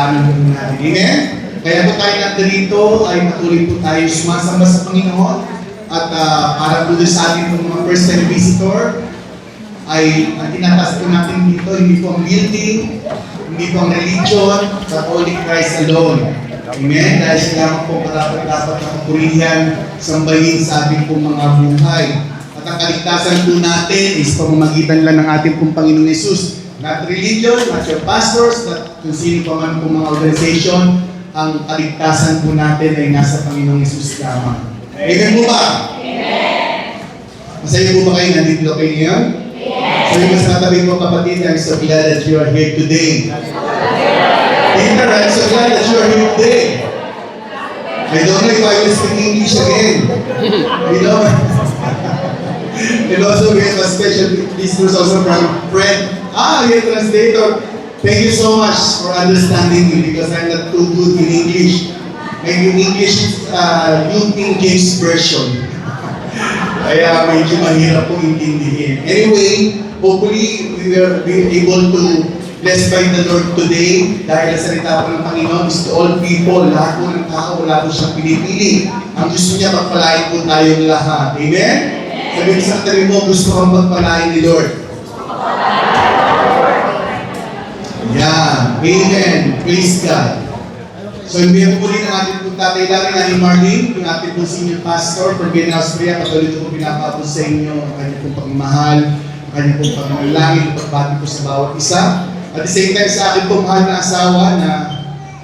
pinagdadaanan po natin. Amen? Kaya po tayo nandito ay patuloy po tayo sumasamba sa Panginoon at para po sa ating mga first time visitor ay ang tinatas po natin dito, hindi po ang building, hindi po ang religion, but only Christ alone. Amen? Dahil siya lamang po dapat na kapurihan, sambahin sa ating pong mga buhay. At ang kaligtasan po natin is pamamagitan lang ng ating pong Panginoon Yesus. Not religion, not your pastors, not kung sino pa man po mga organization, ang kaligtasan po natin ay nasa Panginoong Yesus lamang. Amen po ba? Amen! Masaya po ba kayo? Nandito kayo ngayon? Yes! So yung mas natabi ko kapatid, I'm so glad that you are here today. Peter, I'm so glad that you are here today. I don't know if I will speak English again. You know? And also we have a special visitors also from Fred. Your translator. Thank you so much for understanding me because I'm not too good in English. Maybe English New King James Version. Kaya medyo mahirap po intindihin. Anyway, hopefully we will be able to blessed by the Lord today dahil sa salita po ng Panginoon is to all people, lahat po ng tao, wala po siyang pinipili. Ang gusto niya, pagpalain po tayong lahat. Amen? Sabihin sa tabi mo, gusto kang pagpalain ni Lord. Yan. Amen. Praise God. So, ibiyan po rin ang ating po tatay lang na ni Marlene, yung ating po senior pastor for Vienna, Austria. Patuloy po pinapapos sa inyo ang kanyang pong pagmamahal, ang kanyang pong pagmamalangin, pagbati po sa bawat isa. At the same time sa akin po mahal na asawa na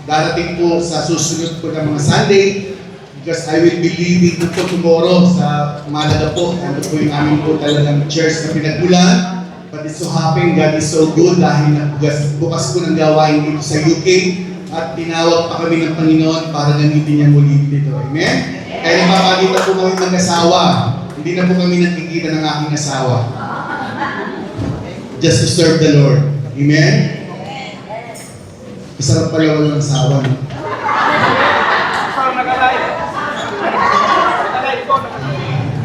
darating po sa susunod po ng mga Sunday because I will be leaving po tomorrow sa Malaga po. Ano po yung aming po talagang church na pinagmulan. But it's so happy, God is so good dahil bukas po ng gawain dito sa UK at tinawag pa kami ng Panginoon para gamitin niya muli dito. Amen? Kaya napapakita po kami mag-asawa. Hindi na po kami nakikita ng aking asawa. Just to serve the Lord. Amen? Masarap pala walang asawa. No?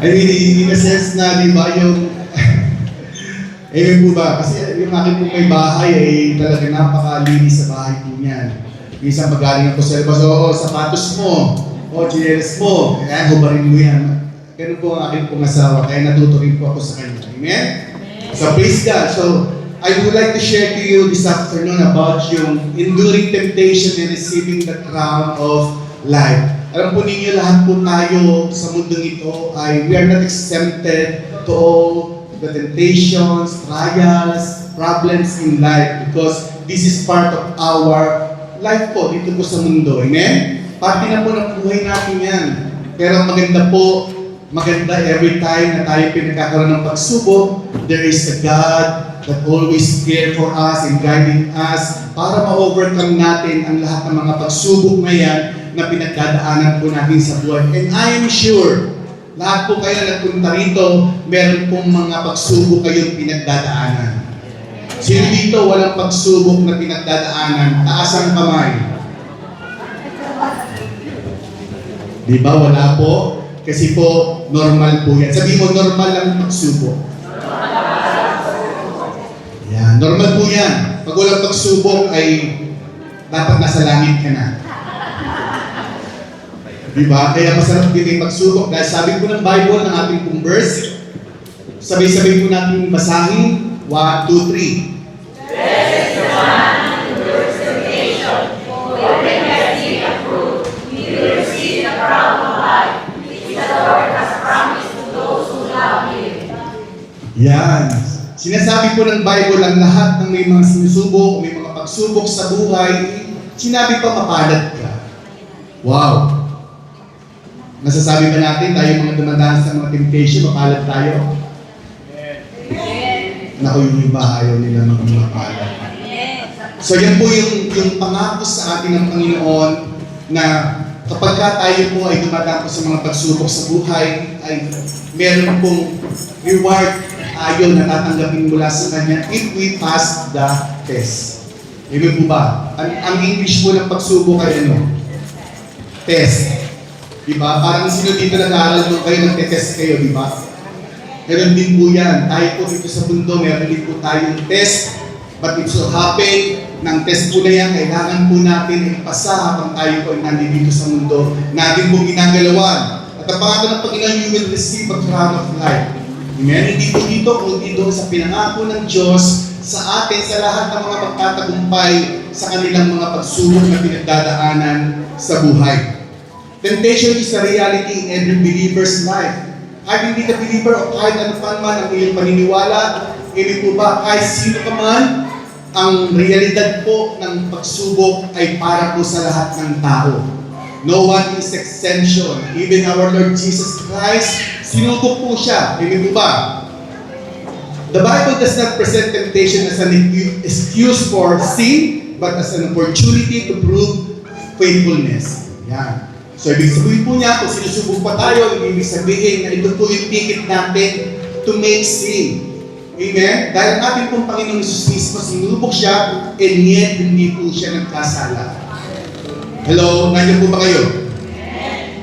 I mean, in a sense na, di ba, yung amen po ba? Kasi yung akin po may bahay ay talaga napakalinis sa bahay po niyan. Minsan magaling ako sa labas, sapatos mo, chinelas mo, kaya hubarin mo yan. Ganun po ang akin pong asawa, kaya natuto rin po ako sa kanya. Amen? So praise God. So, I would like to share to you this afternoon about yung enduring temptation and receiving the crown of life. Alam po ninyo, lahat po tayo sa mundong ito ay we are not exempted to all the temptations, trials, problems in life because this is part of our life po dito po sa mundo. Amen? Parte na po ng buhay natin yan. Pero maganda every time na tayo pinagkakaroon ng pagsubok, there is a God that always care for us and guiding us para ma-overcome natin ang lahat ng mga pagsubok na yan na pinagdadaanan po natin sa buhay. And I am sure, lahat po kayo nagpunta rito, meron pong mga pagsubok kayong pinagdadaanan. Sino dito walang pagsubok na pinagdadaanan? Taas ang kamay. Di ba? Wala po. Kasi po, normal po yan. Sabi mo, normal lang pagsubok. Yan. Normal po yan. Pag walang pagsubok ay dapat nasa langit ka na. Diba? Kaya masarap din yung pagsubok. Dahil sabi po ng Bible, ng ating pong verse, sabay-sabay po natin basahin. 1, 2, 3. Blessed is the one who endures temptation, for when he has seen the fruit, he will receive the crown of life, which the Lord has promised to those who love Him. Yan. Sinasabi po ng Bible ang lahat ng may mga sinusubok, may mga pagsubok sa buhay, sinabi pa mapalad ka. Wow! Nasasabi ba natin tayo mga dumadaan sa mga temptation, mapalad tayo? Naku, yung iba ayaw nila mapalad. So yan po yung pangako sa atin ng Panginoon na kapag tayo po ay dumadaan po sa mga pagsubok sa buhay, ay meron pong reward tayo na tatanggapin mula sa Kanya if we pass the test. Ibig po ba? Ang English po ng pagsubok ay ano? Test. Diba? Parang sino dito nag-aaral mo kayo, nagte-test kayo, diba? Meron din po yan. Tayo po dito sa mundo, meron din po tayong test. But it so happen ng test po na yan, kailangan po natin ipasa habang tayo po ay nandito sa mundo natin po ginagalawan. At ang pangalan ng Panginoon, you will receive a crown of life. Amen? Hindi po dito, kundi doon sa pinangako ng Diyos sa atin, sa lahat ng mga magtatagumpay sa kanilang mga pagsubok na pinagdadaanan sa buhay. Temptation is a reality in every believer's life. Kahit hindi ka believer o kahit ano pa man ang iyong paniniwala, hindi po ba, kahit sino ka man, ang realidad po ng pagsubok ay para po sa lahat ng tao. No one is exemption. Even our Lord Jesus Christ, sinubok po siya. Hindi po ba? The Bible does not present temptation as an excuse for sin, but as an opportunity to prove faithfulness. Yan. So, ibig sabihin po niya, kung sinusubok pa tayo, ibig sabihin na ito po yung ticket natin to make sin. Amen? Dahil ang ating pong Panginoong Isus mismo, sinubok siya, and yet hindi po siya nagkasala. Hello? Nandiyan po ba kayo?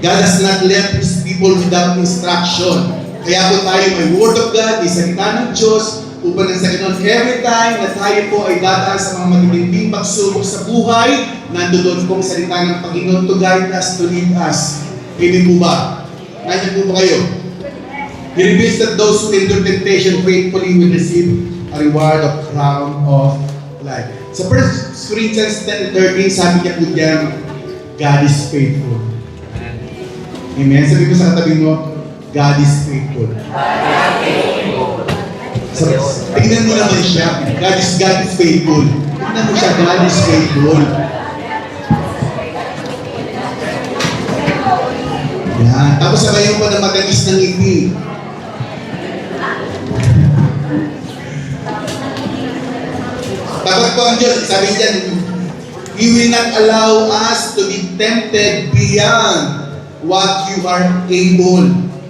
God has not left His people without instruction. Kaya po tayo may Word of God, may salita ng Diyos, upang nang sa ganon, every time na tayo po ay dadaan sa mga matitinding pagsubok sa buhay, nandoon pong salita ng Panginoon to guide us, to lead us. Hindi po ba? Nandiyan po ba kayo? He reveals that those who endure temptation faithfully will receive a reward of crown of life. Sa 1 Corinthians 10:13, sabi niya po diyan, God is faithful. Amen? Sabi ko sa katabi mo, God is faithful. So, tingnan mo naman siya. God is faithful. Tingnan mo siya, God is faithful. Yan. Tapos sabayan mo na matamis ng ngiti. Dapat po ang Diyos, sabi niyan, He will not allow us to be tempted beyond what you are able.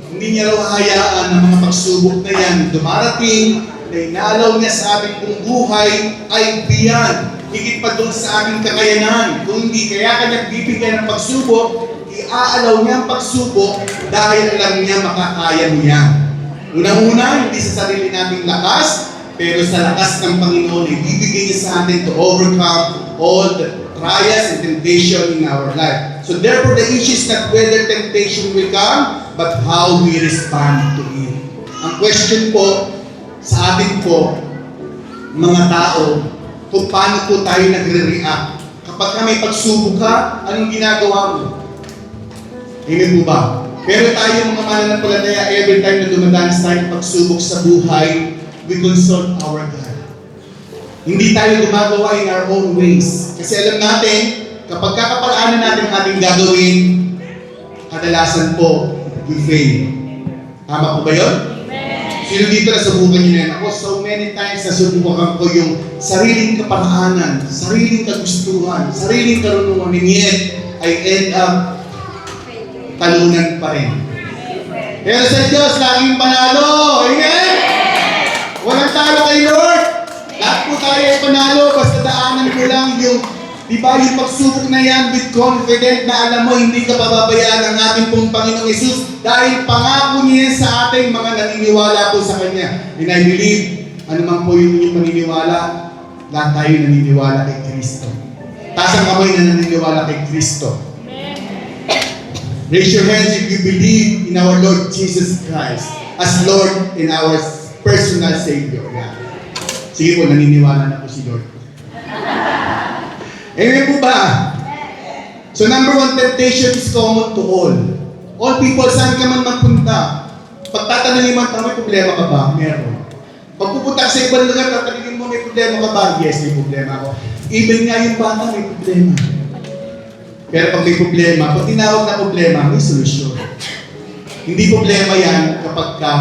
Hindi niya raw hayaan ng mga pagsubok na yan dumarating na inaalaw niya sa ating pong buhay ay beyond. Higit pa doon sa ating kakayanan. Kung hindi, kaya kanya bibigyan ng pagsubok, iaalaw niya ang pagsubok dahil alam niya makakaya mo yan. Unang-una, hindi sa sarili nating lakas, pero sa lakas ng Panginoon, ibibigay niya sa atin to overcome all the trials and temptation in our life. So therefore, the issue is not whether temptation will come, but how we respond to it. Ang question po sa atin po, mga tao, kung paano po tayo nagre-react. Kapag may pagsubok ka, anong ginagawa mo? Hindi po ba? Pero tayo mga mananampalataya, every time na dumadanas tayo ng pagsubok sa buhay, we consult our God. Hindi tayo gumagawa in our own ways. Kasi alam natin, kapag kakapalaanan natin ang ating gagawin, kadalasan po, we fail. Tama po ba yun? Sino dito nasubukan nyo na yan? Ako, so many times nasubukan ko yung sariling kaparaanan, sariling kagustuhan, sariling karunungan, and yet, I end up talunan pa rin. Pero sa Diyos, laging panalo. Amen? Walang talo kay Lord. Lahat po tayo ay panalo, basta daanan ko lang yung, di ba, yung pagsubok na yan with confident na alam mo, hindi ka pababayaan ng ating pong Panginoong Isus dahil pangako niya sa ating mga naniniwala po sa Kanya. And I believe, ano man po yung inyong paniniwala, lahat tayo naniniwala kay Kristo. Taas ang kamay na naniniwala kay Kristo. Raise your hands if you believe in our Lord Jesus Christ as Lord and our personal Savior. Yeah. Sige po, naniniwala na po si Lord. Amen po ba? So number one, temptation is common to all. All people, saan ka man magpunta, pagtatanungin mo, may problema ka ba? Meron. Pag pupunta sa ibang lugar, tatanungin mo, may problema ka ba? Yes, may problema ako. Even nga yung bata, may problema. Pero pag may problema, pag tinawag na problema, may solusyon. Hindi problema yan kapag ka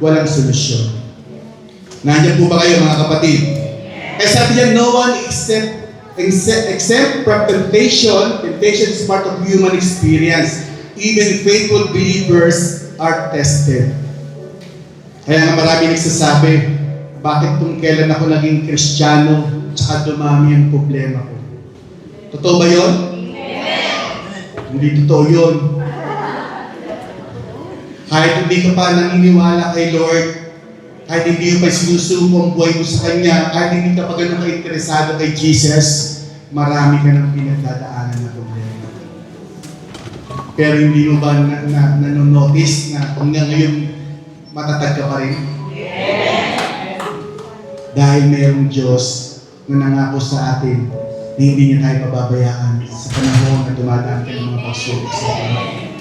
walang solusyon. Nandiyan po ba kayo mga kapatid? Kaya sabi niya, no one except from temptation. Temptation is part of human experience. Even faithful believers are tested. Kaya nga marami nagsasabi, bakit kung kailan ako naging Kristiyano, tsaka dumami ang problema ko? Totoo ba yun? Hindi totoo yun. Kahit hindi ka pa naniniwala kay Lord, kahit hindi mo pa sinusuko ang buhay mo sa Kanya, kahit hindi ka pa ganun ka-interesado kay Jesus, marami ka ng pinagdadaanan na problema. Pero hindi mo ba nanonotice na hanggang ngayon matatag ka pa rin? Dahil mayroong Diyos na nangako sa atin na hindi niya tayo pababayaan sa panahon na dumadaan ka ng mga pagsubok sa buhay.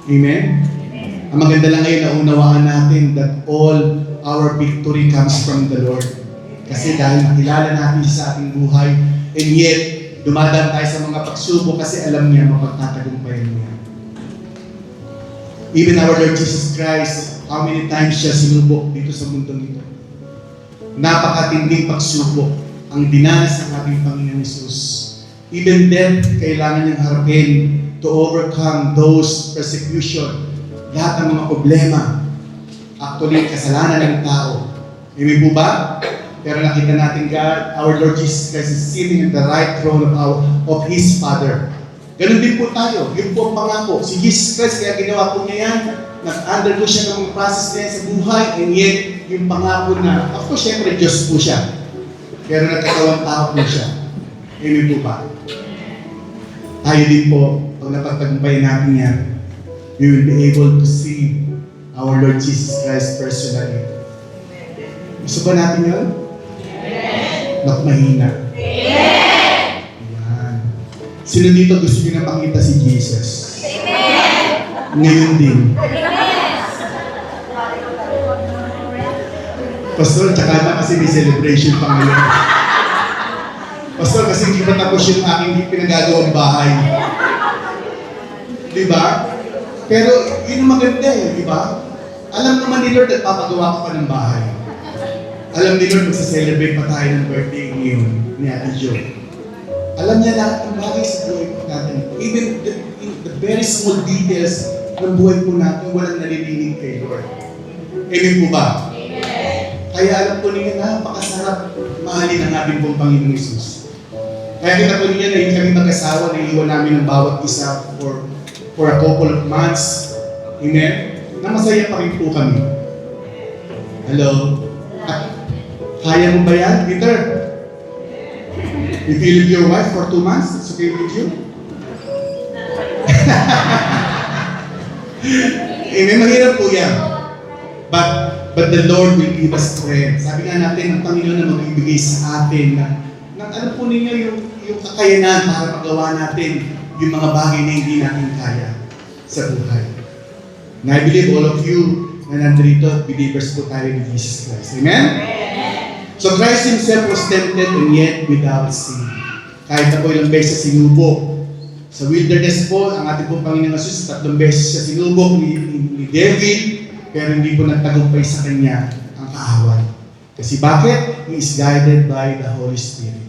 Amen? Ang maganda lang ngayon na unawaan natin that all our victory comes from the Lord. Kasi dahil nakilala natin siya sa ating buhay, and yet, dumadaan tayo sa mga pagsubok kasi alam niya mapagtatagumpayan niya. Even our Lord Jesus Christ, how many times siya sinubok dito sa mundong ito? Napakatinding pagsubok ang dinanas ng ating Panginoon Jesus. Even then, kailangan niyang harapin to overcome those persecution, lahat ng mga problema. Actually, kasalanan ng tao. Amen po ba? Pero nakita natin God, our Lord Jesus Christ is sitting in the right throne of His Father. Ganun din po tayo. Yun po ang pangako. Si Jesus Christ, kaya ginawa po niya yan. Nag-undergo siya ng mga process niya sa buhay, and yet, yung pangako na, of course, syempre, Diyos po siya. Pero nagkatawang tao po siya. Amen po ba? Tayo din po, pag napagtagumpayan natin yan, we will be able to see our Lord Jesus Christ personally. Gusto ba natin yun? Naku, mahina. Ayan. Sino dito gusto nyo na makita si Jesus? Ngayon din. Pastor, tsaka na kasi may celebration pa ngayon. Pastor, kasi hindi pa tapos yung aking pinagagawang bahay. Diba? Pero yun ang maganda eh, diba? Alam naman ni Lord at papagawa ka pa ng bahay. Alam ni Lord magsa-celebrate pa tayo ng birthday ngayon ni Ate Jo. Alam niya lahat ng bagay sa buhay po natin. Even the very small details ng buhay po natin, walang nalilinig kay Lord. Amen po ba? Kaya alam po ninyo na napakasarap mahalin ang ating pong Panginoong Isus. Kaya kita po ninyo na yung kami mag-asawa na iwan namin ng bawat isa for a couple of months. Amen? Na masaya pa rin po kami. Hello? Kaya mo ba yan, Peter? If you leave your wife for 2 months, it's okay with you? Amen? Mahirap po yan. But the Lord will give us strength. Sabi nga natin, ang Panginoon na magbibigay sa atin ng alam po ninyo yung kakayanan para magawa natin yung mga bagay na hindi natin kaya sa buhay. And I believe all of you na nandito, believers po tayo ni Jesus Christ. Amen? So Christ Himself was tempted and yet without sin. Kahit na po ilang beses sinubok. Sa wilderness po, ang ating pong Panginoon Jesus, 3 beses siya sinubok ni David, pero hindi po nagtagumpay sa kanya ang kaaway. Kasi bakit? He is guided by the Holy Spirit.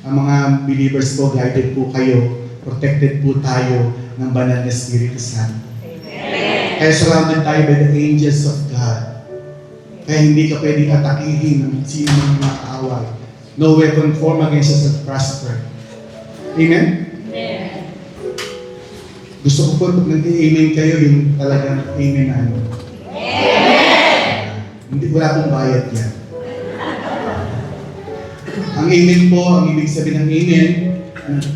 Ang mga believers po, guided po kayo, protected po tayo ng banal na Espiritu Santo. Amen. Kaya surrounded tayo by the angels of God. Kaya hindi ka pwedeng atakihin ng sino ng mga kaaway. No weapon formed against us shall prosper. Amen? Amen. Gusto ko po, pag nag-amen kayo, yung talagang amen na ano. Hindi, wala pong bayad yan. Ang amen po, ang ibig sabihin ng amen,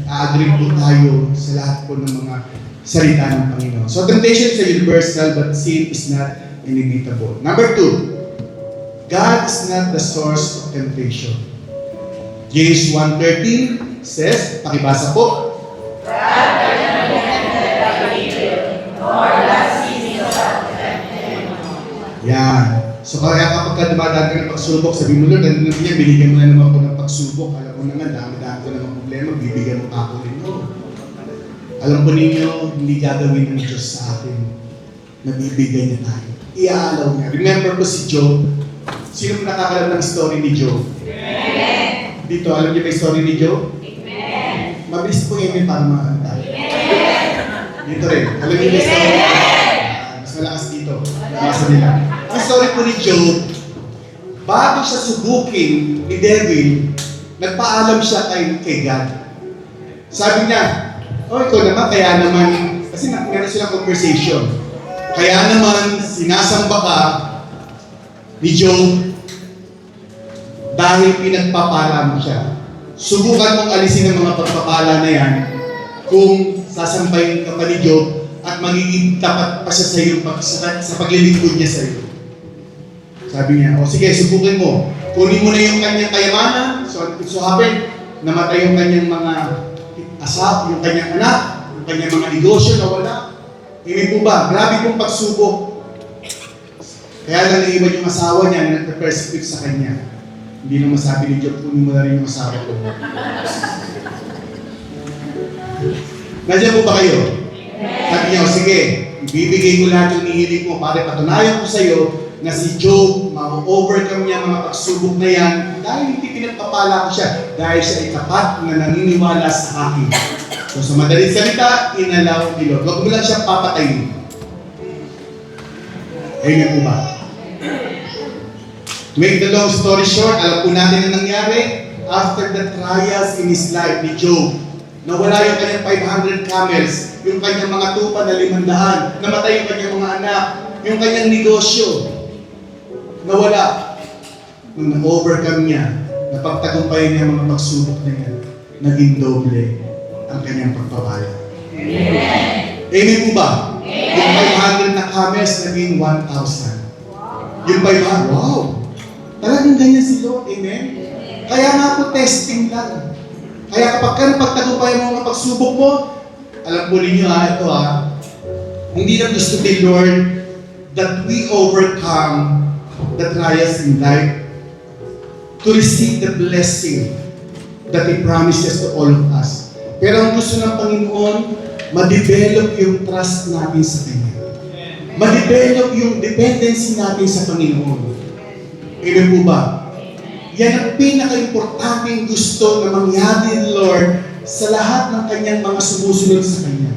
a-agree po tayo sa lahat po ng mga salita ng Panginoon. So temptation is universal, but sin is not inevitable. Number 2, God is not the source of temptation. James 1:13 says, pakibasa po, yan. So kaya kapag dumadaan ka ng pagsubok, sabi mo, Lord, ano niya, binigyan mo na naman ako ng pagsubok. Alam ko naman, dami-dami ko ng problema, bibigyan mo pa ako rin. Alam ko ninyo, hindi gagawin ng Diyos sa atin. Nabibigay niya tayo. Iaalaw niya. Remember ko si Job. Sino nakakalam ng story ni Job? Amen. Dito, alam niyo ba yung story ni Job? Amen. Mabilis po yun para makakanta tayo. Dito rin. Alam niyo ba yung story? Mas malakas dito. Nasa nila. Ang story po ni Job, bago siya subukin ni devil, nagpaalam siya kay God. Sabi niya, ikaw naman, kaya naman, kasi meron silang conversation. Kaya naman, sinasamba ka, ni Job, dahil pinagpapala mo siya. Subukan mong alisin ang mga pagpapala na yan kung sasampayin ka pa ni Job at magiging tapat pa siya sa iyo sa paglilingkod niya sa iyo. Sabi niya, o sige, subukin mo. Kunin mo na yung kanyang kayamanan. So, it so happen, namatay yung kanyang mga asap, yung kanyang anak, yung kanyang mga negosyo na wala. Hindi po ba? Grabe pong pagsubok. Kaya lang naiwan yung asawa niya na nagpe-persecute sa kanya. Hindi naman sabi ni Job, kunin mo na rin yung asawa ko. Nandiyan po ba kayo? Sabi niya, o sige, ibibigay ko lahat yung nihiling mo para patunayan ko sa iyo na si Job, ma-overcome niya mga pagsubok na yan dahil hindi pinagpapala ko siya, dahil siya ay tapat na naniniwala sa akin. So sa madaling salita, inalaw ni Lord. Huwag mo lang siya papatayin. Ayun po ba? To make the long story short, alam po natin ang nangyari after the trials in his life ni Job. Nawala yung kanyang 500 camels, yung kanyang mga tupa na 500, namatay yung kanyang mga anak, yung kanyang negosyo. Nawala. Nung na-overcome niya, napagtagumpayan niya mga pagsubok na yan, naging doble ang kanyang pagpapala. Amen. Amen po ba? Amen. Yung 500 na camels naging 1,000. Yung 500, wow! Talagang ganyan si Lord, amen? Kaya nga po, testing lang. Kaya kapag ka napagtagumpayan mo mga pagsubok mo, alam po ninyo ito hindi na gusto ni Lord that we overcome the trials in life to receive the blessing that He promises to all of us. Pero ang gusto ng Panginoon, ma-develop yung trust natin sa Kanya. Ma-develop yung dependency natin sa Panginoon. Amen po ba? Yan ang pinaka-importanting gusto na mangyari ni Lord sa lahat ng Kanyang mga sumusunod sa Kanya.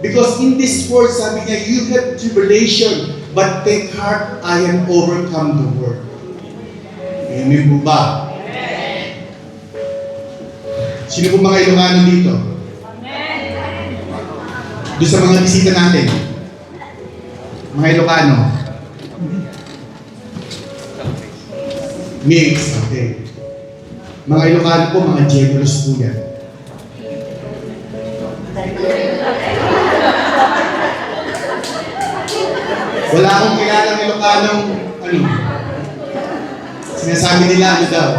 Because in this world, sabi niya, you have tribulation, but take heart, I have overcome the world. Amen po ba? Amen. Sino po mga Ilocano dito? Amen. Doon sa mga bisita natin. Mga Ilocano. Mix, okay. Mga Ilocano po, mga generous po yan. Wala akong kilalang Ilocanong, sinasabi nila ano daw.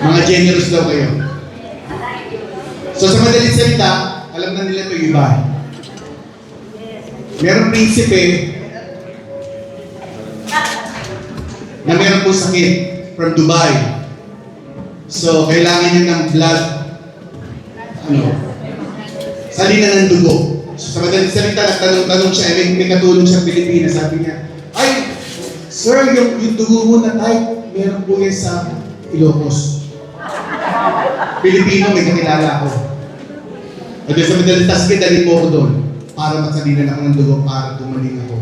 Mga generous daw kayo. So sa madaling salita, alam na nila ito yung iba. Merong prinsipe na meron po sakit from Dubai. So kailangan niya ng blood, salina ng dugo. So, sa madaling salita, nagtanong siya, may katulong siya Pilipinas, sabi niya, ay, sir, yung dugo mo na type, meron po yan sa Ilocos. Pilipino, may kakilala ako. At sa madaling salita, sige, dalhin mo ako doon para magsalinan ako ng dugo, para tumaling ako.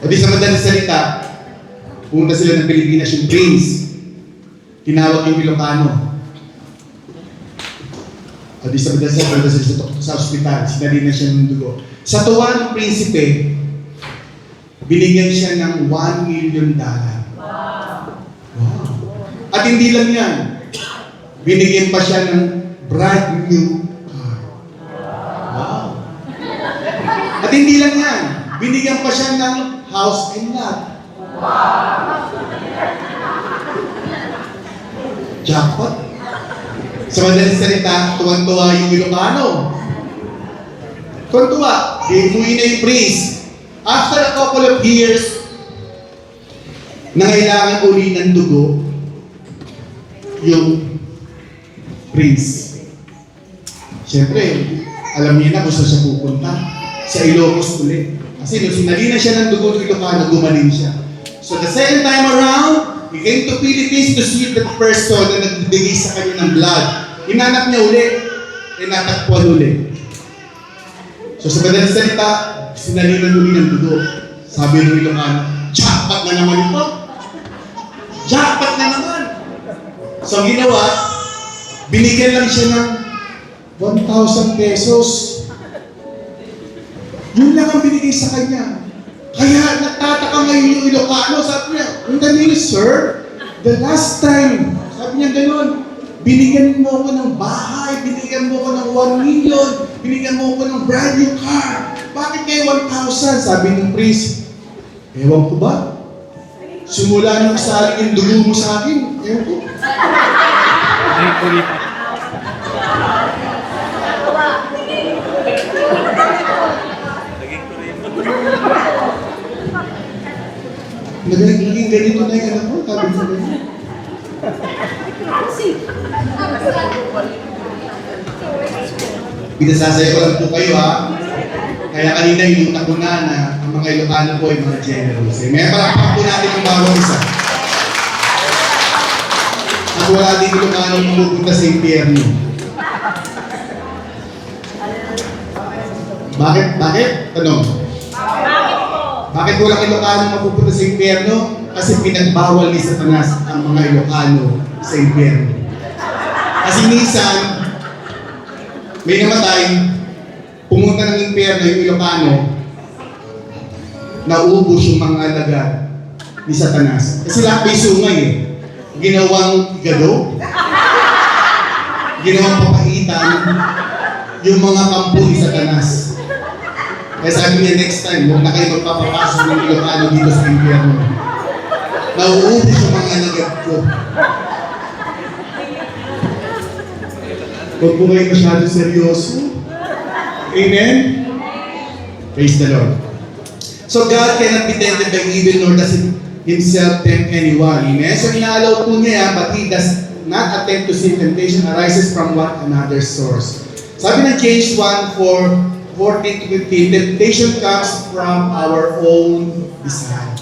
At sa madaling salita, pumunta sila ng Pilipinas, yung prince, tinawag yung Ilocano. At di sa madalas sa ospital, sinali na siya ng dugo. Sa tuwa ng prinsipe, binigyan siya ng $1 million. Wow! At hindi lang yan, binigyan pa siya ng brand new car. Wow! At hindi lang yan, binigyan pa siya ng house and lot. Wow! Jackpot! Sa madaling salita, tuwan-tuwa yung Ilocano. Tuwan-tuwa. Umuwi na yung priest. After a couple of years, nangailangan uli ng dugo yung priest. Siyempre, alam niya na kung saan siya pupunta. Sa Ilocos ulit. Kasi nung sinali na siya ng dugo ng Ilocano, gumaling siya. So the second time around, he came to Philippines to see the person na nagbibigay sa kanya ng blood. Hinanap niya uli, inatakpuan uli. So sa madaling salita, sinalinan uli ng dugo. Sabi ng Ilocano, jackpot na naman ito. Jackpot na naman. So ang ginawa, binigyan lang siya ng 1,000 pesos. Yun lang ang binigay sa kanya. Kaya nagtataka ngayon yung Ilocano, sabi niya, ang dami, sir, the last time, sabi niya gano'n, binigyan mo ako ng bahay, binigyan mo ako ng 1 million, binigyan mo ako ng brand new car. Bakit kayo 1,000? Sabi ng priest, ewan ko ba? Simula nung saling yung dugo mo sa akin, ewan ko. Naging ganito na yung anak ko, sabi ko ganyan. Pinasasaya ko lang po kayo ha. Kaya kanina inutak ko na ang mga Ilocano po ay mga generous. May palakpak po natin ang bawang isa. At wala din Ilocano pupunta sa impyerno. Bakit? Bakit? Tanong. Bakit walang Ilocano mapupunta sa impyerno? Kasi pinagbawal ni Satanas ang mga Ilocano sa impyerno. Kasi minsan, may namatay, pumunta ng impyerno yung Ilocano, naubos yung mga alagad ni Satanas. Kasi lahat may sungay eh. Ginawang igado, ginawang papaitan, yung mga kampo ni Satanas. Kaya sabi niya next time, huwag na kayo magpapapasok ng Ilocano dito sa impyerno. Nauubos yung mga alagad ko. Huwag po kayo masyado seryoso. Amen? Praise the Lord. So God cannot be tempted by evil, nor does Himself tempt anyone. Amen? So inaalaw po niya, but He does not attempt to sin. Temptation arises from one another's source. Sabi ng James 1:14-15, temptation comes from our own desire.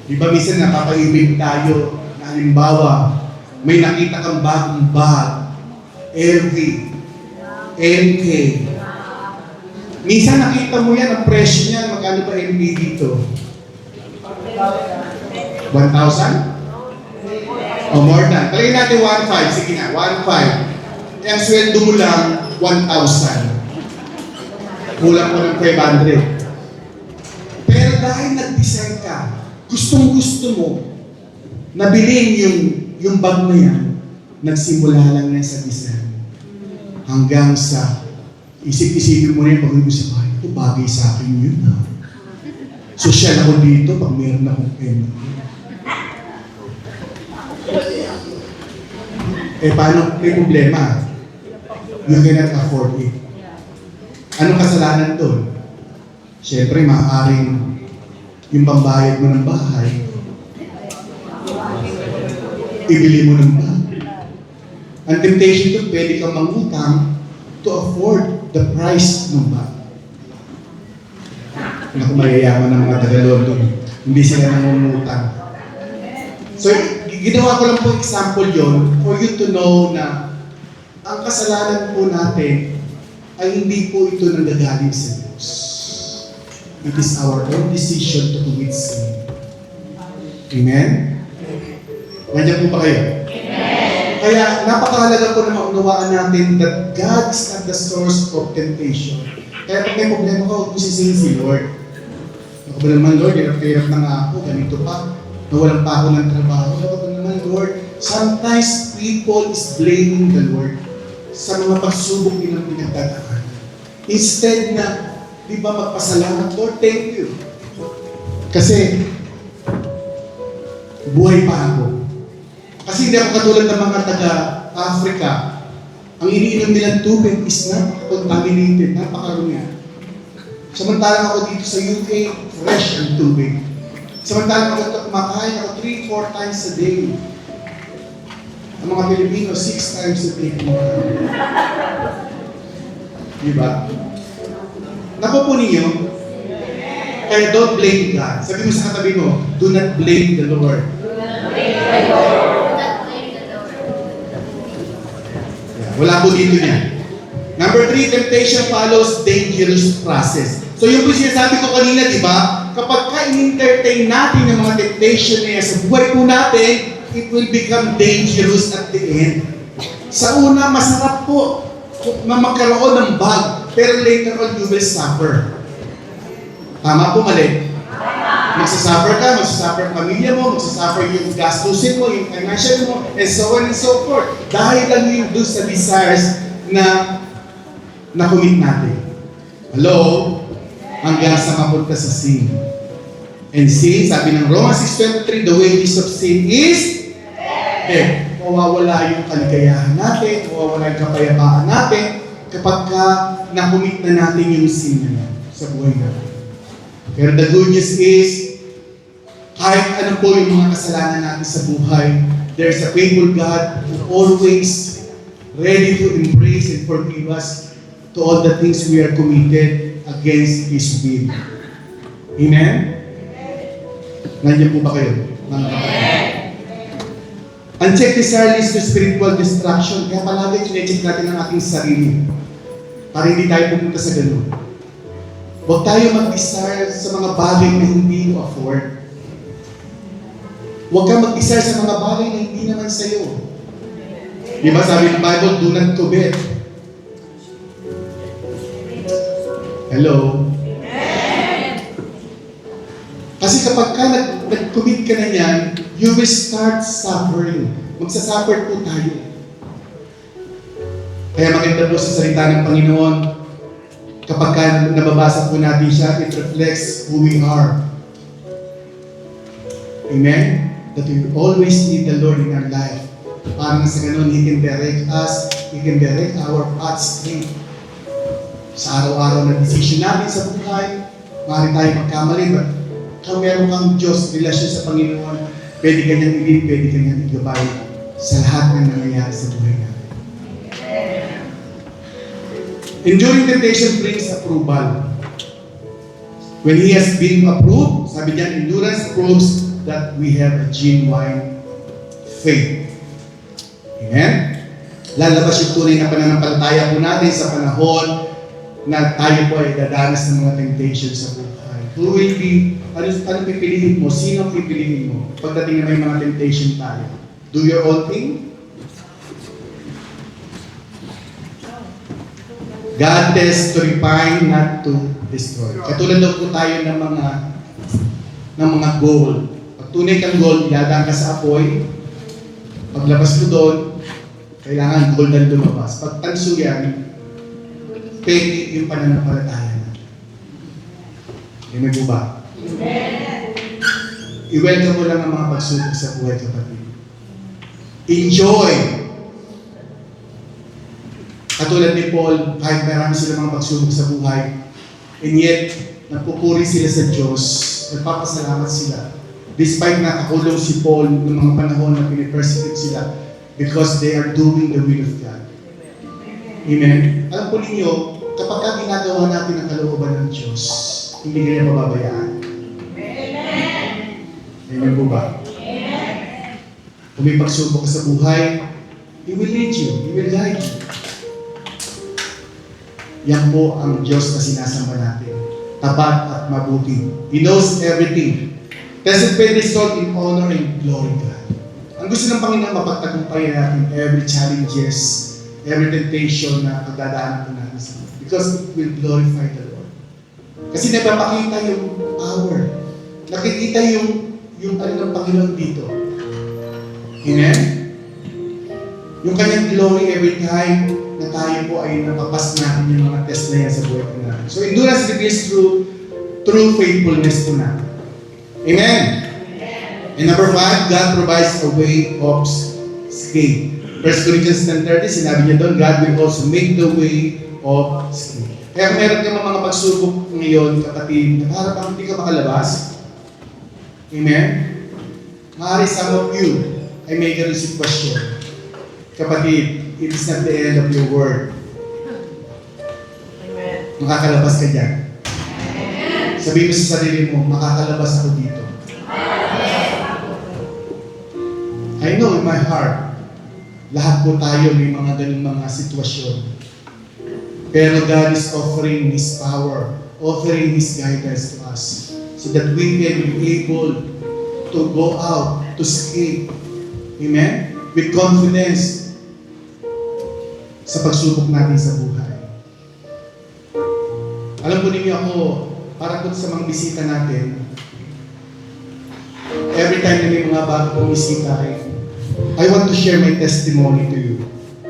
Diba minsan napapaibig tayo na halimbawa, may nakita kang bagong bag, LV, MK. Minsan nakita mo yan, ang presyo niyan, magkano ba MK dito? 1,000? O more than. Talagin natin 1,500. Sige na, 1,500. Ang sweldo mo lang, 1,000. Kulang mo ng 500. Pero dahil nag-design ka, gustong-gusto mo na bilhin yung bag na yan, nagsimula lang na sa design. Hanggang sa isip-isipin mo na yung pag-ibig sa bahay, ito bagay sa akin yun ha. Social ako dito pag meron akong pera. Eh paano may problema? You cannot afford it. Anong kasalanan doon? Siyempre, maaaring yung pambayad mo ng bahay, ibili mo ng bahay. Ang temptation doon, pwede kang mangutang to afford the price ng bahay. Naku, mayayaman ng mga Tagalog doon. Hindi sila nangungutang. So, ginawa ko lang po example yon for you to know na ang kasalanan po natin ay hindi po ito nanggagaling sa Diyos. It is our own decision to commit sin. Amen? Nandiyan po ba kayo? Amen! Kaya napakahalaga po na maunawaan natin that God is not the source of temptation. Kaya pag may problema ka, huwag mo sisihin si Lord. Ako ba naman, Lord, hirap-hirap na nga ako, ganito pa. Nawalan pa ako ng trabaho. Ako ba naman, Lord, sometimes people is blaming the Lord sa mga pagsubok nilang pinagdadaan. Instead na, di ba magpasalamat, Lord, thank you. Kasi, buhay pa ako. Kasi hindi ako katulad ng mga taga-Africa. Ang iniinom nilang tubig is contaminated, napakarumi. Samantalang ako dito sa UK, fresh ang tubig. Samantalang ako kumakain ako 3-4 times a day. Ang mga Pilipino, 6 times a day kumakain. Diba? Naku po ninyo, kaya don't blame God. Sabi mo sa katabi mo, do not blame the Lord. Yeah, wala po dito niya. Number 3, temptation follows dangerous process. So yung po sinasabi ko kanina, di ba? Kapag ka-entertain natin yung mga temptation na yan sa buhay po natin, it will become dangerous at the end. Sa una, masarap po na magkaroon ng bag, pero later on, you will suffer. Tama po, mali? Magsasuffer ka, magsasuffer ang pamilya mo, magsasuffer yung gastusin mo, yung financial mo, and so on and so forth. Dahil lang yun doon sa desires na na-commit natin. Hello? Hanggang sa mapunta sa sin. And sin, sabi ng Romans 6:23, the wages of sin is death. Mawawala yung kaligayahan natin, mawawala yung kapayapaan natin kapag na-commit na natin yung sin na yan sa buhay natin. Pero the good news is, kahit ano po yung mga kasalanan natin sa buhay, there's a faithful God who always ready to embrace and forgive us to all the things we are committed against His will. Amen? Nandiyan po ba kayo? Mga kapatid? Unchecked desire leads to spiritual distraction. Kaya palagi chinecheck natin ang ating sarili para hindi tayo pumunta sa ganun. Huwag tayo mag-desire sa mga bagay na hindi mo afford. Huwag kang mag-desire sa mga bagay na hindi naman sa'yo. Di ba sabi ng Bible, do not covet. Hello? Kasi kapag nag-commit ka na yan, you will start suffering. Magsasuffer po tayo. Kaya maganda po sa salita ng Panginoon, kapag nababasa po natin siya, it reflects who we are. Amen? That we always need the Lord in our life. Parang sa ganun, He can direct us, He can direct our paths straight. Sa araw-araw na decision natin sa buhay, maaari tayo magkamali, but kung meron kang Diyos, relasyon sa Panginoon, pwede kanyang i-lead, pwede kanyang igabay sa lahat ng nangyayari sa buhay natin. Enduring temptation brings approval. When He has been approved, sabi niya, endurance proves that we have a genuine faith. Amen? Lalabas yung tunay na pananampalataya po natin sa panahon na tayo po ay dadanas ng mga temptations sa buhay. Who will be, ano pipiliin mo? Sino pipiliin mo? Pagdating na may mga temptation tayo. Do your own thing? God tests to refine, not to destroy. Katulad daw po tayo ng mga goal. Pag tunay kang goal, iladaan ka sa apoy. Paglabas mo doon, kailangan gold na lumabas. Pag tanso yan, peke yung pananampalataya natin. Amen po ba? Amen. I-welcome mo lang ang mga pagsubok sa buhay, kapatid. Enjoy! Katulad ni Paul, kahit marami sila mga pagsubok sa buhay, and yet, nagpupuri sila sa Diyos, nagpapasalamat sila. Despite nakakulong si Paul ng mga panahon na pinipersecute sila, because they are doing the will of God. Amen? Alam po ninyo, kapag ginagawa natin ang kalooban ng Diyos, hindi ka niya pababayaan. Amen? Amen po ba? Amen. Kung may pagsubok ka sa buhay, He will lead you, He will guide you. Yan po ang Diyos na sinasamba natin. Tapat at mabuti. He knows everything. Tested by result in honor and glory God. Ang gusto ng Panginoon, mapagtagumpayan natin every challenges, every temptation na pagdadaanan po natin sa Lord. Because it will glorify the Lord. Kasi napapakita yung power. Nakikita yung ano ng Panginoon dito. Amen? Yung kanyang glory every time na tayo po ay napapas natin yung mga test na yan sa buhay po natin. So endurance reveals true faithfulness po natin. Amen? And number 5, God provides a way of escape. 1 Corinthians 10:30, sinabi niya doon, God will also make the way of escape. Kaya kung meron ka mga pagsubok ngayon, kapatid, na para bang hindi ka makalabas. Amen? Maaari some of you ay may ganun sitwasyon. Kapatid, it is not the end of your word. Amen. Makakalabas ka dyan. Sabihin mo sa sarili mo, makakalabas ako dito. I know in my heart, lahat po tayo may mga ganun mga sitwasyon. Pero God is offering His power, offering His guidance to us so that we can be able to go out, to escape. Amen? With confidence sa pagsubok natin sa buhay. Alam po ninyo ako, para po sa mga bisita natin, every time na may mga bago bumisita kayo, I want to share my testimony to you.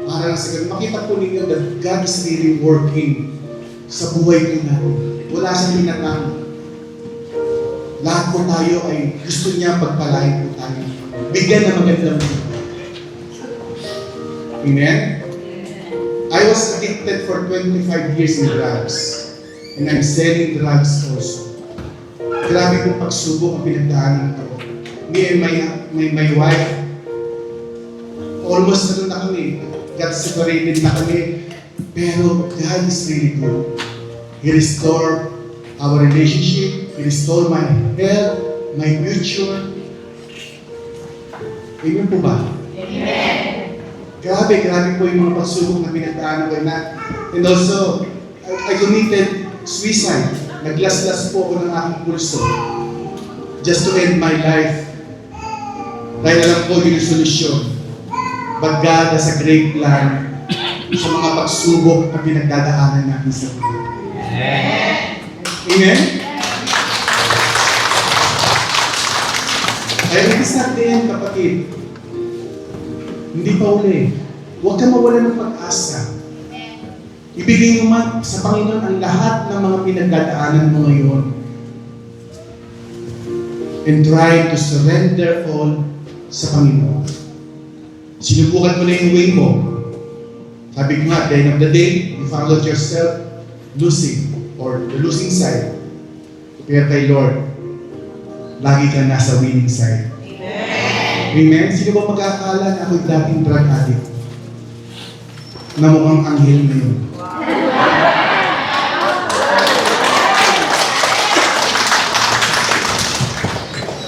Para lang sa ganun, makita po ninyo that God is really working sa buhay ko natin. Wala siyang tinatang. Lahat po tayo ay gusto niya pagpalain po tayo. Bigyan ng magandang buhay. Amen? I was addicted for 25 years in drugs. And I'm selling drugs also. Grabe kong pagsubok ang pinagdaanan ko. Me and my wife, almost na kami. Got separated na kami. Pero God is really good. He restored our relationship. He restored my health, my future. Amen po ba? Amen. Grabe po yung mga pagsubok na pinagdaanan ko na. And also, I committed suicide. Naglaslas po ako ng aking pulso. Just to end my life. Dahil alam ko yung solusyon. But God has a great plan sa mga pagsubok na pinagdadaanan natin sa buhay. Amen? Kaya it is not the end, kapatid. Hindi pa uli. Huwag ka mawala ng pag-asa. Ibigay mo man sa Panginoon ang lahat ng mga pinagdadaanan mo ngayon. And try to surrender all sa Panginoon. Sinubukan mo na yung way mo. Sabi ko nga, at the end of the day, you found yourself losing or the losing side. Pero kay Lord, lagi ka nasa winning side. Amen? Sino ba magkakala na ako'y dating drug addict? Na mukhang anghel na yun.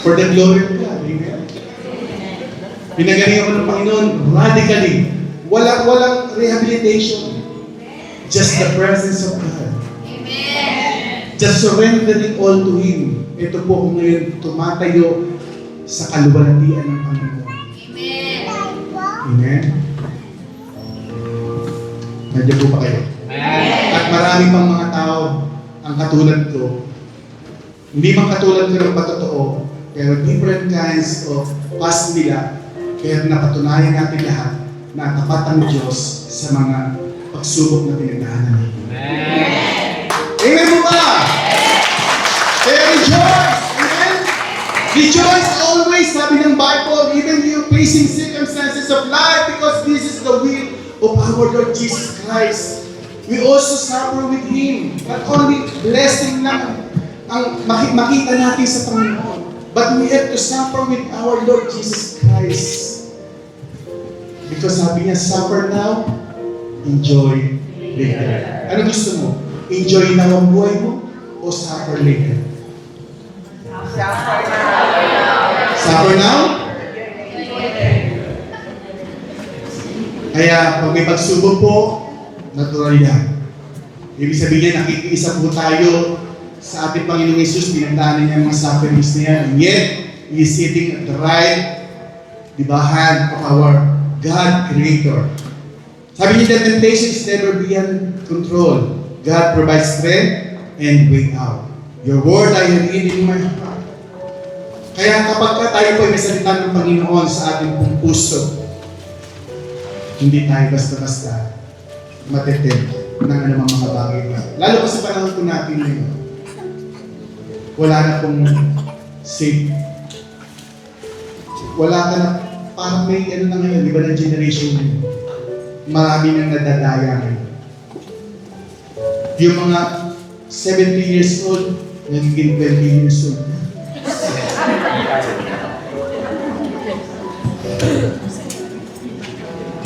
For the glory of God. Amen? Pinagaling ako ng Panginoon radically. Walang rehabilitation. Just the presence of God. Amen. Just surrendering all to Him. Ito po kung ngayon tumatayo sa kaluwalhatian ng Panginoon. Amen. Amen? Nandiyan po ba kayo? Amen. At marami pang mga tao ang katulad ko. Hindi man katulad ko ng patotoo, pero different kinds of past nila. Kaya napatunayan natin lahat na tapat ang Diyos sa mga pagsubok na pinagdaanan natin. Amen po ba? Kaya rejoice! Amen? Rejoice always, sabi ng Bible, even you facing circumstances of life, because this is the will of our Lord Jesus Christ. We also suffer with Him. Not only blessing lang ang makita natin sa Panginoon, but we have to suffer with our Lord Jesus Christ. Because sabi niya, suffer now, enjoy later. Ano gusto mo? Enjoy now ang buhay mo o suffer later? Suffer now? Kaya pag may pagsubok po, natural yan. Ibig sabihin, nakikiisa po tayo sa ating Panginoong Yesus, pinagdaanan niya ang mga sufferings niya, and yet, He is sitting at the right, hand of our God Creator. Sabi niya, the temptation is never beyond control. God provides strength and way out. Your word I have hid in my heart. Kaya kapag tayo po ay may salita ng Panginoon sa ating pong puso, hindi tayo basta-basta matetempt ng anumang mga bagay ba. Lalo pa sa panahon po natin ngayon, wala na pong safe. Wala ka na, parang may na ngayon, iba na generation ngayon. Marami nang nadadaya ngayon. Yung mga 70 years old, nagiging 20 years old.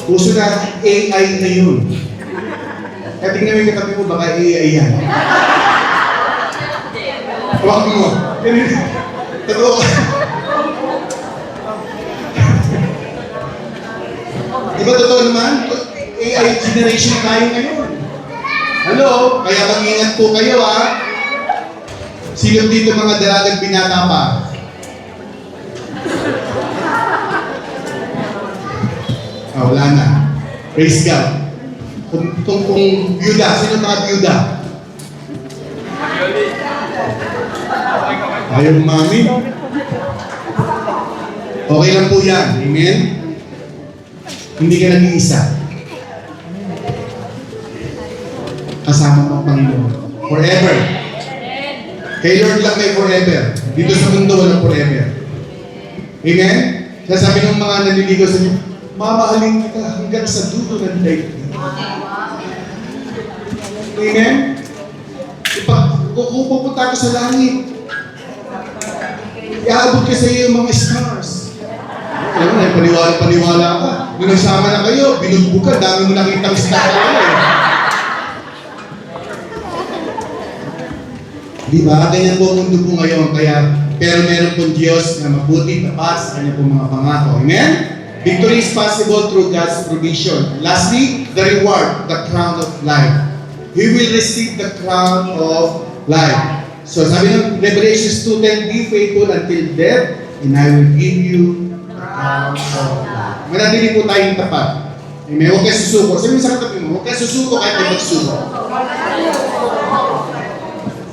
Puso na AI na yun. Kaya tingnan mo yung katabi mo, baka AI yan. Huwag mo. Totoo. Di ba totoo naman? AI generation tayo ngayon. Hello? Kaya mag-ingat po kayo ha. Sino dito mga dalagang binata pa? Wala na. Praise God. Kung byuda, sino mga byuda? Ayaw mami. Okay lang po yan. Amen? Hindi ka nag-iisa. Kasama mo ang Panginoon. Forever. Kay Lord lang may forever. Dito sa mundo walang forever. Amen? Kaya sabi ng mga naliligaw sa inyo, mamahalin kita hanggang sa dulo ng daigdig. Amen? Kung pupunta ka sa langit, iaabot ka sa iyo yung mga stars. Alam mo na, paniwala ka. Nung nagsama na kayo, binugbog ka, dami mo nakita ang star na kayo. Di ba? Ganyan po ang mundo po ngayon. Pero meron pong Diyos na mabuti, tapat sa kanya pong mga pangako. Amen? Victory is possible through God's provision. Lastly, the reward, the crown of life. We will receive the crown of life. So sabi ng Revelation 2:10, be faithful until death, and I will give you the crown of life. Manatili po tayong tapat. Amen? Huwag kayo susuko. Sabi mo sa katabi mo, huwag kayo susuko kahit may magsuko.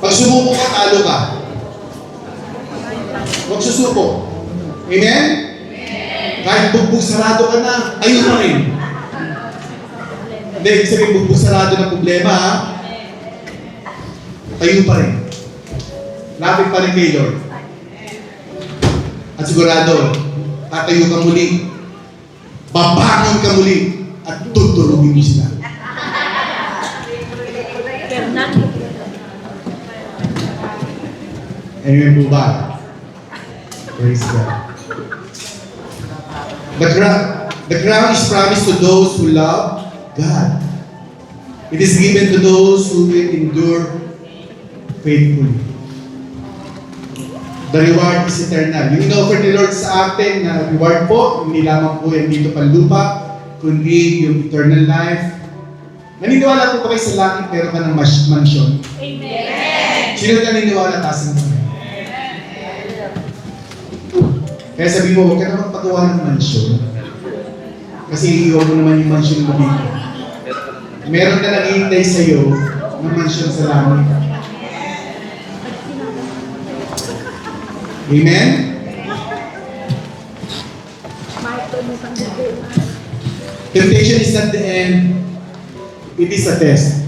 Pag sumuko ka, talo ka. Huwag susuko. Amen? Kahit bugbog sarado ka na, ayun pa rin. Hindi, ibig sabihin bugbog sarado na problema, ha? Tayo pa rin. Lapit pa rin kay Lord. At sigurado, tatayo ka muli. Babangon ka muli. At tutulungin mo sila. Amen po ba? Praise God. The crown is promised to those who love God. It is given to those who will endure faithfully. The reward is eternal. Yung in-offer ni Lord sa atin na reward po, hindi lamang po yan dito panlupa, kundi yung eternal life. Naniniwala po ba kayo sa langit pero ka ng mansion? Amen! Sino naniniwala taas ng Panginoon? Kaya sabi mo, huwag ka na magpagawa ng mansion. Kasi iiwan mo naman yung mansion mo dito. Meron na naghihintay sa'yo ng mansion sa langit. Amen? Temptation is not the end. It is a test.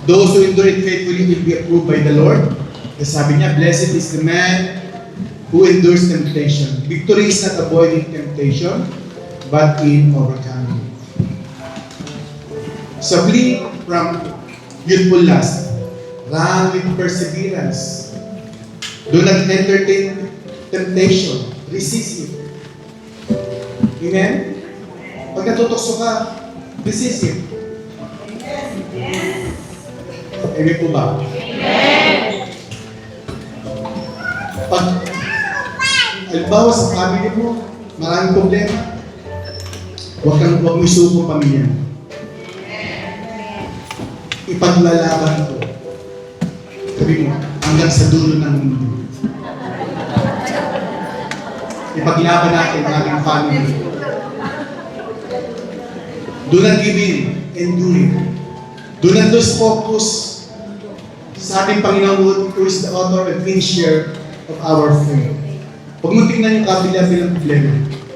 Those who endure it faithfully will be approved by the Lord. Kasi sabi niya, blessed is the man who endures temptation. Victory is not avoiding temptation, but in overcoming it. So flee from youthful lust. Run with perseverance. Do not entertain temptation. Resist it. Amen? Pag natutokso ka, resist it. Amen po ba? Amen! Pag halimbawa sa family mo, maraming problema, huwag mo isuko pamilya mo. Ipaglalaban ko. Sabi mo, hanggang sa dulo ng mundo. Ipaglaban natin ang ating family. Do not give in, endure it. Do not lose focus sa ating Panginoon who is the author and finisher of our faith. Huwag mo tingnan yung kabila bilang problema.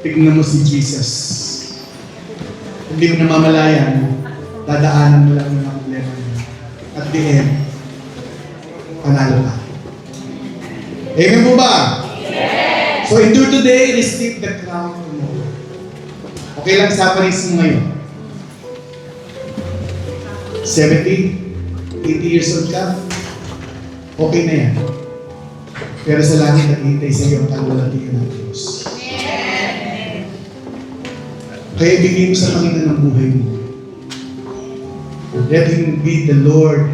Tingnan mo si Jesus. Hindi mo namamalayan, dadaanan mo lang yung mga problema niya. At the end, panalo ka. Amen po ba? Yes! So endure today, receive the crown tomorrow. Okay lang sa Paris mo ngayon. 70, 80 years old ka, okay na yan. Pero sa langit, naghihintay sa iyo ang kalwalatian ng Diyos. Kaya ibigay mo sa Panginoon ang buhay mo. Let Him be the Lord,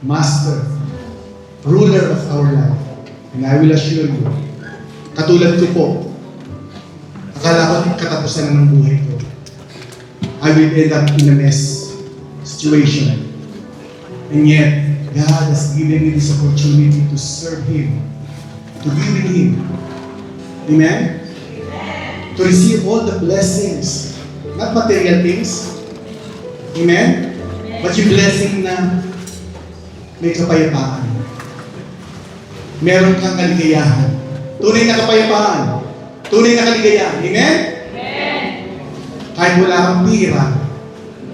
Master, Ruler of our life. And I will assure you, katulad ko po, akala ko katapusan na ng buhay ko. I will end up in a mess situation. And yet, God has given me this opportunity to serve Him, to be with Him. Amen? To receive all the blessings, not material things. Amen? But yung blessing na may kapayapaan. Meron kang kaligayahan. Tunay na kapayapaan. Tunay na kaligayahan. Amen? Kahit wala kang pira,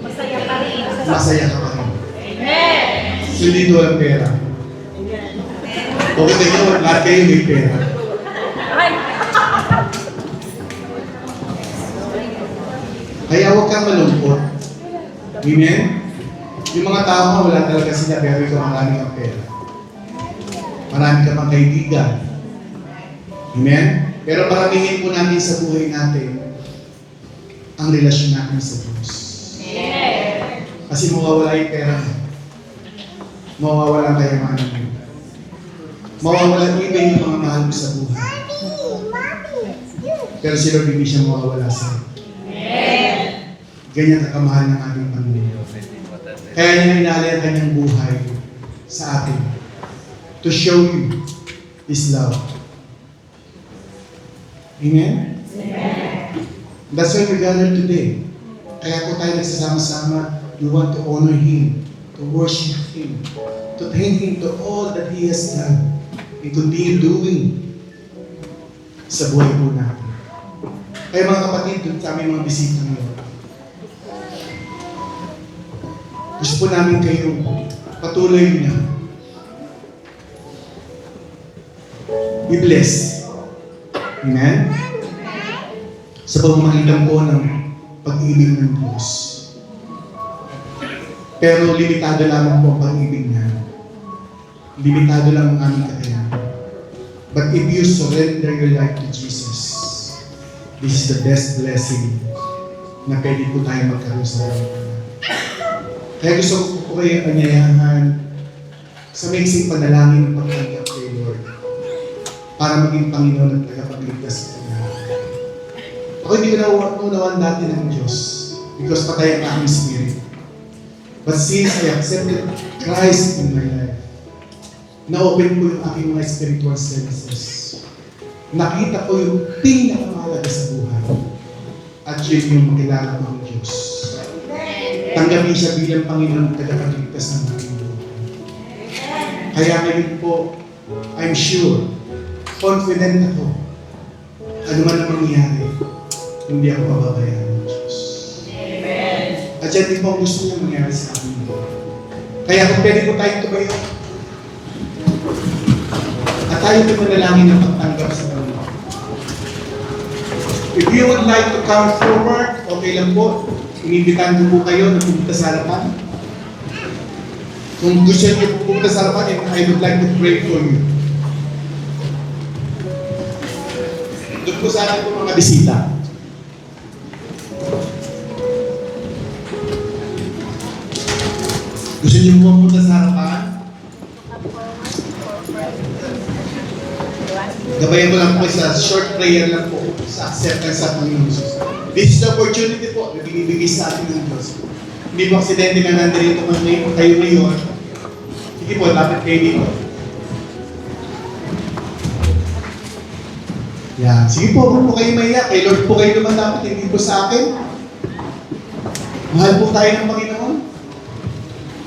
Masaya pa rin. masaya ka pa rin. Amen. So, dito walang pera. Okay kayo, lahat kayo may pera. Ay. Kaya huwag kang malungkot. Amen? Yung mga tao nga, wala talaga sila, pero ikaw marami kang pera. Marami ka pang kaibigan. Amen? Pero paramihin po natin sa buhay natin ang relasyon natin sa Diyos. Kasi mawawala yung pera mo. Mawawala ang kayamanan mo. Mawawala even yung mga mahal mo sa buhay. Pero si Lord hindi siya mawawala sa iyo. Ganyan kakamahal ng ating Panginoon. Kaya niya inaalay ang kanyang buhay sa atin to show you His love. Amen? That's why we gather today. Kaya po tayo nagsasama-sama. We want to honor Him, to worship Him, to thank Him to all that He has done and continue doing sa buhay po natin. Kaya mga kapatid, dun sa aming mga bisita ngayon, gusto po namin kayong patuloy na i-bless. Amen? Sa pamamagitan po ng pag-ibig ng Diyos. Pero limitado lamang po ang pag-ibig niya. Limitado lang ang aming kakayahan. But if you surrender your life to Jesus, this is the best blessing na pwede po tayo magkaroon sa buhay natin. Kaya gusto ko po kayo anyayahan sa maiksing panalangin ng pagtanggap kay Lord para maging Panginoon at tagapagligtas sa kanya. Ako hindi ko naunawan dati ng Diyos because patay ang aking spirit. But since I accepted Christ in my life, na-open ko yung aking mga spiritual senses. Nakita ko yung pinakamahalaga sa buhay. At yun yung makilala ko ng Diyos. Tanggapin siya bilang Panginoon at tagapagligtas ng aking buhay. Kaya ngayon po, I'm sure, confident ako, ano man ang mangyari, hindi ako pababayaan ng Diyos. At yan din po ang gusto niya mangyari sa akin. Kaya kung pwede po tayong tumayo, at tayo po manalangin ng pagtanggap sa Panginoon. If you would like to come forward, okay lang po. Inibitahan ko po kayo na pumunta sa harapan. Kung gusto niyo po pumunta sa harapan, I would like to pray for you. Doon po sa akin po mga bisita. Gusto niyo po pumunta sa harapan? Gabayan ko lang po sa short prayer lang po sa acceptance sa Panginoon Jesus. This is the opportunity po na binibigay sa atin ng Diyos. Hindi po aksidente na nandito kayo ngayon. Sige po, lapit kayo dito. Yan. Sige po, huwag po kayo maiyak. Kay Lord po kayo naman dapat, hindi po sa akin. Mahal po tayo ng Panginoon.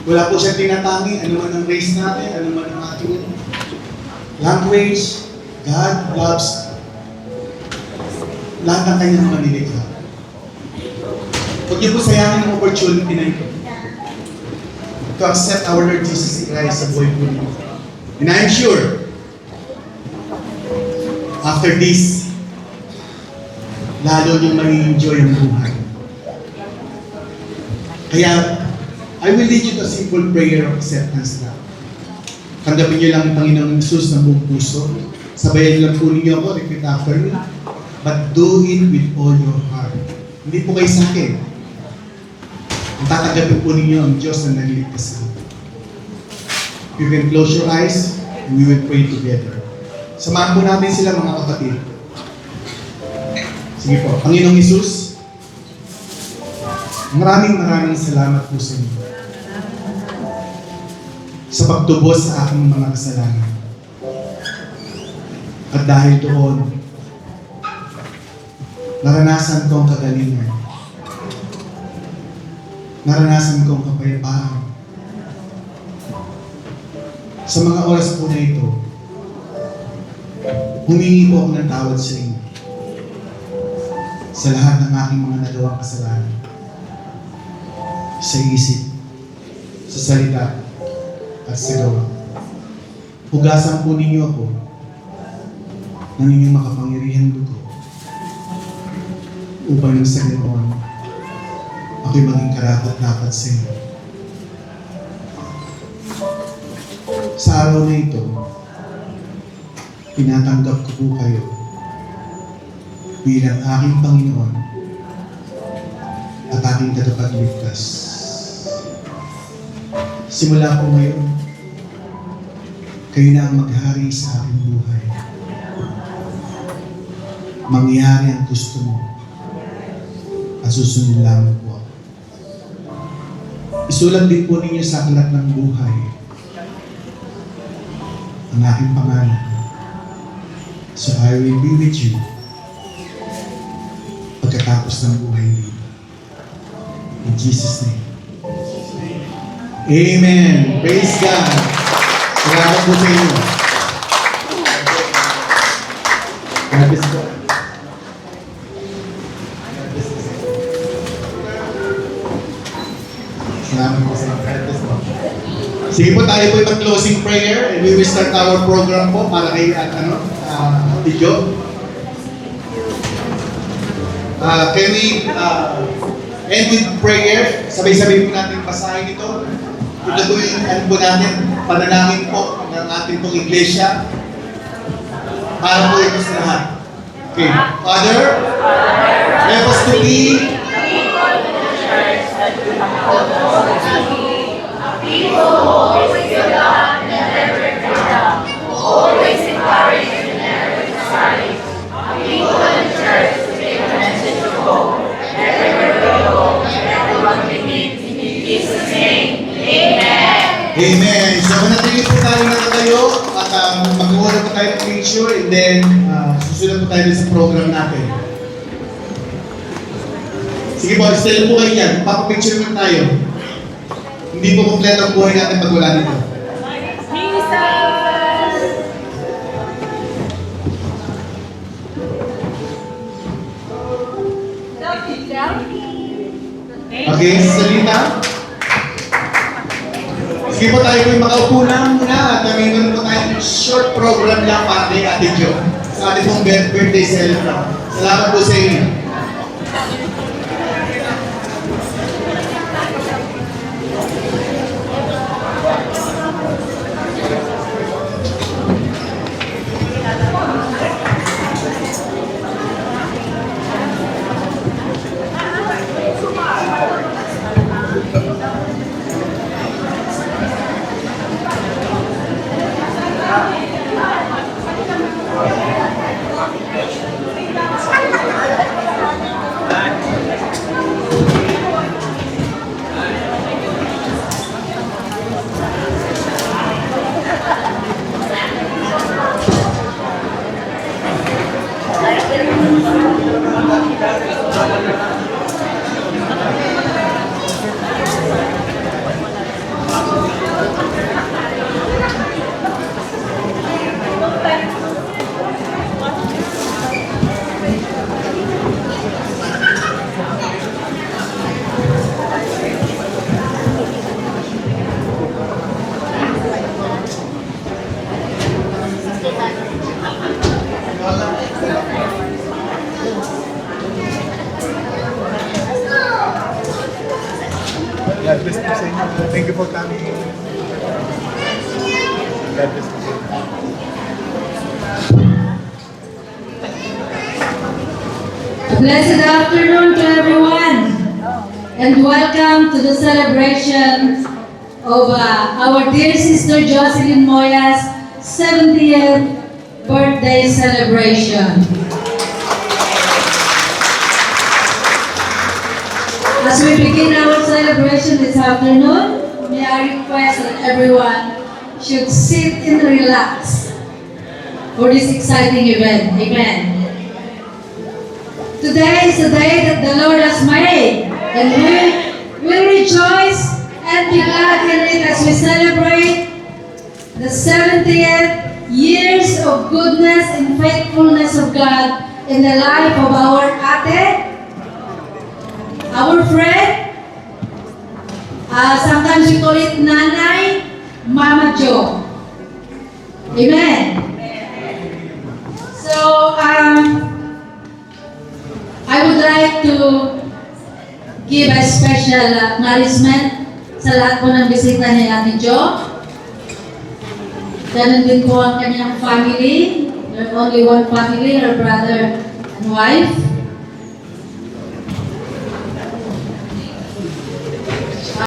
Wala po siyang tinatangi. Ano man ang race natin, ano man ang ating language. God loves lahat ng kanyang manilikha. Huwag niyo po sayangin ang opportunity na ito to accept our Lord Jesus Christ sa buhay po niyo. And I'm sure, after this, lalo niyong mai-enjoy ang buhay. Kaya, I will lead you to a simple prayer of acceptance na. Tanggapin niyo lang ang Panginoong Jesus ng buong puso. Sabayan lang po ninyo ako, repeat after me. But do it with all your heart. Hindi po kayo sa akin. Ang tatanggapin po ninyo ang Diyos na naliligtas sa akin. You can close your eyes and we will pray together. Samahan po natin sila mga kapatid. Sige po, Panginoong Jesus, maraming salamat po sa inyo sa pagtubos sa aking mga kasalanan. At dahil doon, naranasan ko ang kagalingan. Naranasan ko ang kapayapaan. Sa mga oras po na ito, humingi po ako ng tawad sa inyo. sa lahat ng aking mga nagawang kasalanan. Sa isip, sa salita, at sa gawa. Hugasan po ninyo ako ng inyong makapangyarihang dugo upang nang sa ganoon, ako'y maging karapat-dapat sa inyo. Sa araw na ito, tinatanggap ko po kayo bilang aking Panginoon at aking tagapagligtas. Simula po ngayon, kayo na ang maghari sa aking buhay. Mangyari ang gusto mo at susunod lamang po ako. Isulat din po ninyo sa aklat ng buhay ang aking pangalan. So I will be with you pagkatapos ng buhay dito. In Jesus' name. Amen. Praise God. Salamat po sa inyo. God bless po. God bless po sa inyo. Salamat po sa inyo. God bless po. Sige po, tayo po yung closing prayer and we will start our program po para kay video. Can we end with prayer? Sabay-sabay po natin basahin ito. Ito po yung po natin, panalangin po ng ating pong iglesia para po ito sa lahat. Okay. Father, help us to be people who always give up and never give up, who always encourage and never discourage. People in the church who take the message to go, everywhere we go, everyone we meet. In Jesus' name, Amen. Amen. So, manatili po tayo na tayo at mag-uuna po tayo ng picture and then susunod po tayo sa program natin. Sige po, still po kayo yan. Papapicture naman tayo. Hindi po kompleto ang buhay natin pag wala nito. Okay, salita. Sige po, tayo po yung makaupo lang muna at mayroon po tayong short program lang para kay Ate Jo sa ating pong birthday celebration. Salamat po sa inyo. God bless po sa inyo. Thank you for coming. God bless po sa inyo. Blessed afternoon to everyone, and welcome to the celebration of our dear sister Jocelyn Moya's 70th birthday celebration. As we begin our celebration this afternoon, may I request that everyone should sit and relax for this exciting event. Amen. Today is the day that the Lord has made, and we will rejoice and be glad in it as we celebrate the 70th years of goodness and faithfulness of God in the life of our Ate our friend, sometimes we call it Nanay Mama Jo. Amen. So, I would like to give a special acknowledgement sa lahat po ng bisita ni Ate Jo. Ganun din po ang kanyang family. There's only one family, her brother and wife.